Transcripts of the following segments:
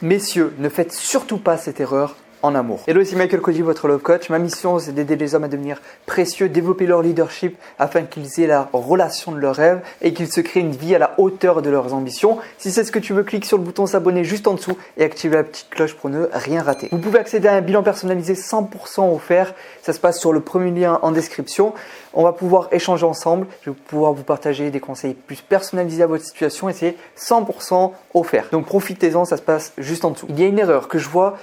Messieurs, ne faites surtout pas cette erreur en amour. Hello, c'est Michael Koji, votre love coach. Ma mission, c'est d'aider les hommes à devenir précieux, développer leur leadership afin qu'ils aient la relation de leur rêve et qu'ils se créent une vie à la hauteur de leurs ambitions. Si c'est ce que tu veux, clique sur le bouton s'abonner juste en dessous et active la petite cloche pour ne rien rater. Vous pouvez accéder à un bilan personnalisé 100% offert. Ça se passe sur le premier lien en description. On va pouvoir échanger ensemble. Je vais pouvoir vous partager des conseils plus personnalisés à votre situation et c'est 100% offert. Donc profitez-en, ça se passe juste en dessous. Il y a une erreur que je vois,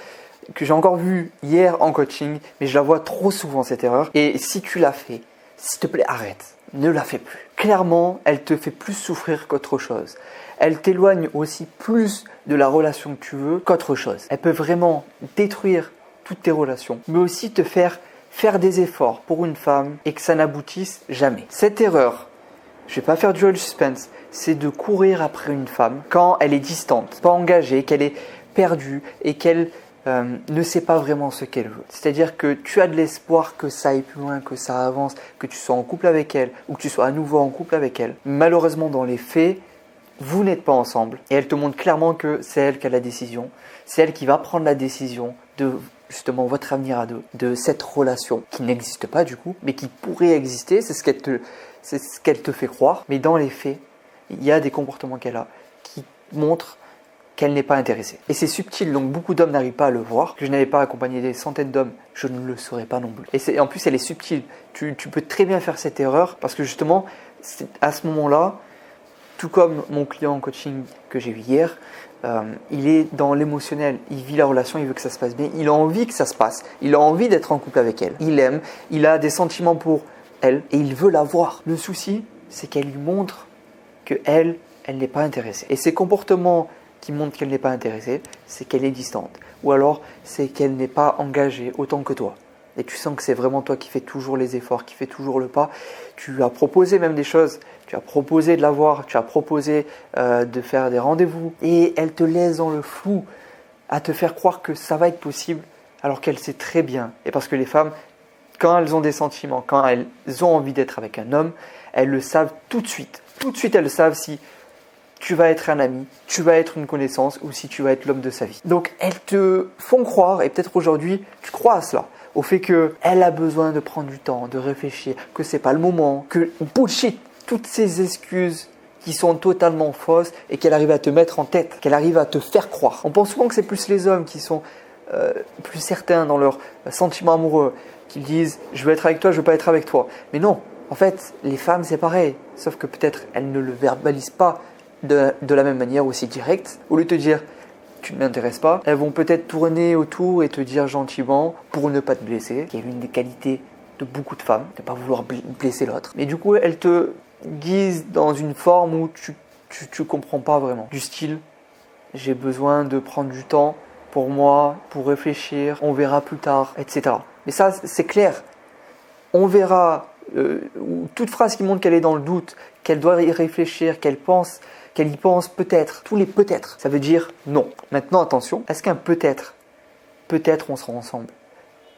que j'ai encore vue hier en coaching, mais je la vois trop souvent cette erreur. Et si tu l'as fait, s'il te plaît, arrête, ne la fais plus. Clairement, elle te fait plus souffrir qu'autre chose. Elle t'éloigne aussi plus de la relation que tu veux qu'autre chose. Elle peut vraiment détruire toutes tes relations, mais aussi te faire des efforts pour une femme et que ça n'aboutisse jamais. Cette erreur, je ne vais pas faire durer le suspense, c'est de courir après une femme quand elle est distante, pas engagée, qu'elle est perdue et qu'elle ne sait pas vraiment ce qu'elle veut. C'est-à-dire que tu as de l'espoir que ça aille plus loin, que ça avance, que tu sois en couple avec elle ou que tu sois à nouveau en couple avec elle. Malheureusement, dans les faits, vous n'êtes pas ensemble et elle te montre clairement que c'est elle qui a la décision. C'est elle qui va prendre la décision de justement votre avenir à deux, de cette relation qui n'existe pas du coup, mais qui pourrait exister. C'est ce qu'elle te fait croire. Mais dans les faits, il y a des comportements qu'elle a qui montrent qu'elle n'est pas intéressée. Et c'est subtil, donc beaucoup d'hommes n'arrivent pas à le voir. Que je n'avais pas accompagné des centaines d'hommes, je ne le saurais pas non plus. Et en plus, elle est subtile. Tu peux très bien faire cette erreur parce que justement, à ce moment-là, tout comme mon client en coaching que j'ai vu hier, il est dans l'émotionnel. Il vit la relation, il veut que ça se passe bien. Il a envie que ça se passe. Il a envie d'être en couple avec elle. Il aime, il a des sentiments pour elle et il veut la voir. Le souci, c'est qu'elle lui montre qu'elle n'est pas intéressée. Et ces comportements qui montre qu'elle n'est pas intéressée, c'est qu'elle est distante. Ou alors, c'est qu'elle n'est pas engagée autant que toi. Et tu sens que c'est vraiment toi qui fais toujours les efforts, qui fais toujours le pas. Tu as proposé même des choses. Tu as proposé de la voir. Tu as proposé de faire des rendez-vous. Et elle te laisse dans le flou à te faire croire que ça va être possible alors qu'elle sait très bien. Et parce que les femmes, quand elles ont des sentiments, quand elles ont envie d'être avec un homme, elles le savent tout de suite. Tout de suite, elles le savent si tu vas être un ami, tu vas être une connaissance ou si tu vas être l'homme de sa vie. Donc elles te font croire, et peut-être aujourd'hui tu crois à cela, au fait qu'elle a besoin de prendre du temps, de réfléchir, que c'est pas le moment, que bullshit, toutes ces excuses qui sont totalement fausses et qu'elle arrive à te mettre en tête, qu'elle arrive à te faire croire. On pense souvent que c'est plus les hommes qui sont plus certains dans leurs sentiments amoureux, qu'ils disent je veux être avec toi, je veux pas être avec toi. Mais non, en fait les femmes c'est pareil, sauf que peut-être elles ne le verbalisent pas de la même manière aussi directe. Au lieu de te dire tu ne m'intéresses pas, elles vont peut-être tourner autour et te dire gentiment pour ne pas te blesser, qui est l'une des qualités de beaucoup de femmes, de ne pas vouloir blesser l'autre. Mais du coup elles te guisent dans une forme où tu comprends pas vraiment. Du style j'ai besoin de prendre du temps pour moi, pour réfléchir, on verra plus tard, etc. Mais ça c'est clair, on verra. Toute phrase qui montre qu'elle est dans le doute, qu'elle doit y réfléchir, qu'elle y pense peut-être, tous les peut-être, ça veut dire non. Maintenant attention, est-ce qu'un peut-être on sera ensemble,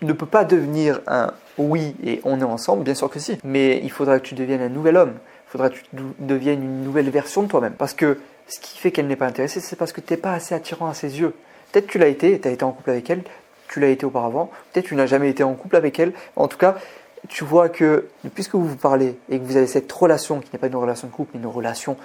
ne peut pas devenir un oui et on est ensemble? Bien sûr que si, mais il faudra que tu deviennes un nouvel homme, il faudra que tu deviennes une nouvelle version de toi-même. Parce que ce qui fait qu'elle n'est pas intéressée, c'est parce que tu n'es pas assez attirant à ses yeux. Peut-être que tu l'as été, tu as été en couple avec elle, tu l'as été auparavant, peut-être que tu n'as jamais été en couple avec elle, en tout cas, tu vois que puisque vous vous parlez et que vous avez cette relation qui n'est pas une relation de couple, mais une relation,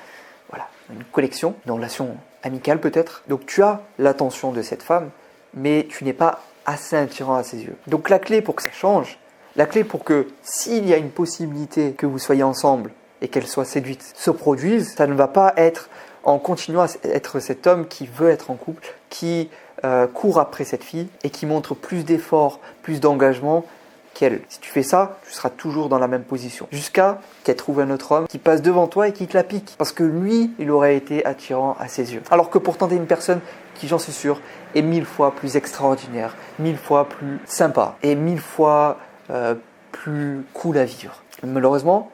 voilà, une connexion, une relation amicale peut-être. Donc tu as l'attention de cette femme, mais tu n'es pas assez attirant à ses yeux. Donc la clé pour que ça change, la clé pour que s'il y a une possibilité que vous soyez ensemble et qu'elle soit séduite, se produise, ça ne va pas être en continuant à être cet homme qui veut être en couple, qui court après cette fille et qui montre plus d'efforts, plus d'engagement qu'elle. Si tu fais ça, tu seras toujours dans la même position. Jusqu'à qu'elle trouve un autre homme qui passe devant toi et qui te la pique. Parce que lui, il aurait été attirant à ses yeux. Alors que pourtant, tu es une personne qui, j'en suis sûr, est 1000 fois plus extraordinaire, 1000 fois plus sympa et 1000 fois plus cool à vivre. Malheureusement,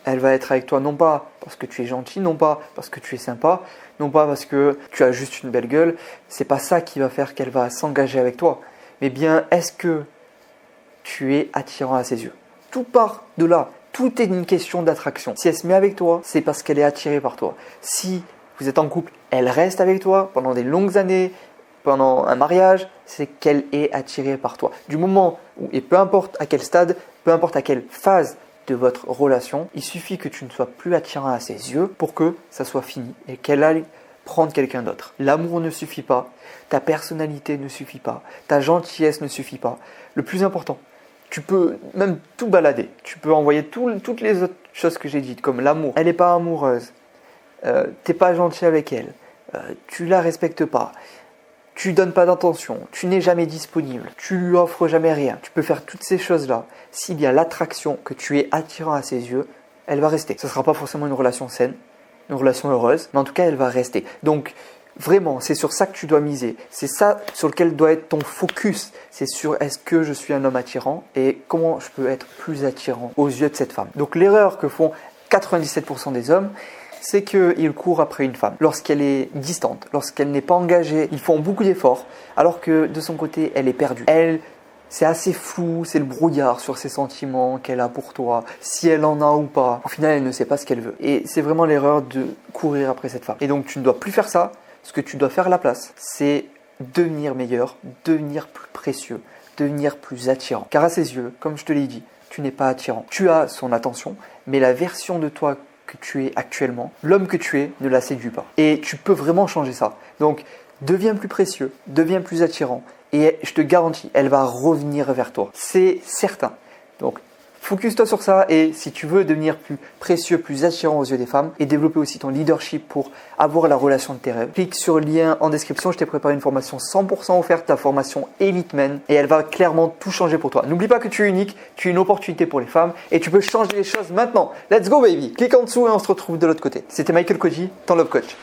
elle va être avec toi non pas parce que tu es gentil, non pas parce que tu es sympa, non pas parce que tu as juste une belle gueule. C'est pas ça qui va faire qu'elle va s'engager avec toi. Mais bien, est-ce que tu es attirant à ses yeux? Tout part de là. Tout est une question d'attraction. Si elle se met avec toi, c'est parce qu'elle est attirée par toi. Si vous êtes en couple, elle reste avec toi pendant des longues années, pendant un mariage, c'est qu'elle est attirée par toi. Du moment où, et peu importe à quel stade, peu importe à quelle phase de votre relation, il suffit que tu ne sois plus attirant à ses yeux pour que ça soit fini et qu'elle aille prendre quelqu'un d'autre. L'amour ne suffit pas, ta personnalité ne suffit pas, ta gentillesse ne suffit pas. Le plus important, tu peux même tout balader. Tu peux envoyer toutes les autres choses que j'ai dites, comme l'amour. Elle n'est pas amoureuse, t'es pas gentil avec elle, tu la respectes pas, tu donnes pas d'attention, tu n'es jamais disponible, tu lui offres jamais rien. Tu peux faire toutes ces choses-là. S'il y a l'attraction, que tu es attirant à ses yeux, elle va rester. Ce ne sera pas forcément une relation saine, une relation heureuse, mais en tout cas, elle va rester. Donc, vraiment, c'est sur ça que tu dois miser. C'est ça sur lequel doit être ton focus. C'est sur est-ce que je suis un homme attirant et comment je peux être plus attirant aux yeux de cette femme. Donc, l'erreur que font 97% des hommes, c'est qu'ils courent après une femme. Lorsqu'elle est distante, lorsqu'elle n'est pas engagée, ils font beaucoup d'efforts, alors que de son côté, elle est perdue. Elle, c'est assez flou, c'est le brouillard sur ses sentiments qu'elle a pour toi, si elle en a ou pas. Au final, elle ne sait pas ce qu'elle veut. Et c'est vraiment l'erreur de courir après cette femme. Et donc, tu ne dois plus faire ça. Ce que tu dois faire à la place, c'est devenir meilleur, devenir plus précieux, devenir plus attirant. Car à ses yeux, comme je te l'ai dit, tu n'es pas attirant. Tu as son attention, mais la version de toi que tu es actuellement, l'homme que tu es ne la séduit pas. Et tu peux vraiment changer ça. Donc, deviens plus précieux, deviens plus attirant et je te garantis, elle va revenir vers toi. C'est certain. Donc, focus-toi sur ça et si tu veux devenir plus précieux, plus attirant aux yeux des femmes et développer aussi ton leadership pour avoir la relation de tes rêves, clique sur le lien en description. Je t'ai préparé une formation 100% offerte, ta formation Elite Men, et elle va clairement tout changer pour toi. N'oublie pas que tu es unique, tu es une opportunité pour les femmes et tu peux changer les choses maintenant. Let's go baby. Clique en dessous et on se retrouve de l'autre côté. C'était Michael Koji, ton Love Coach.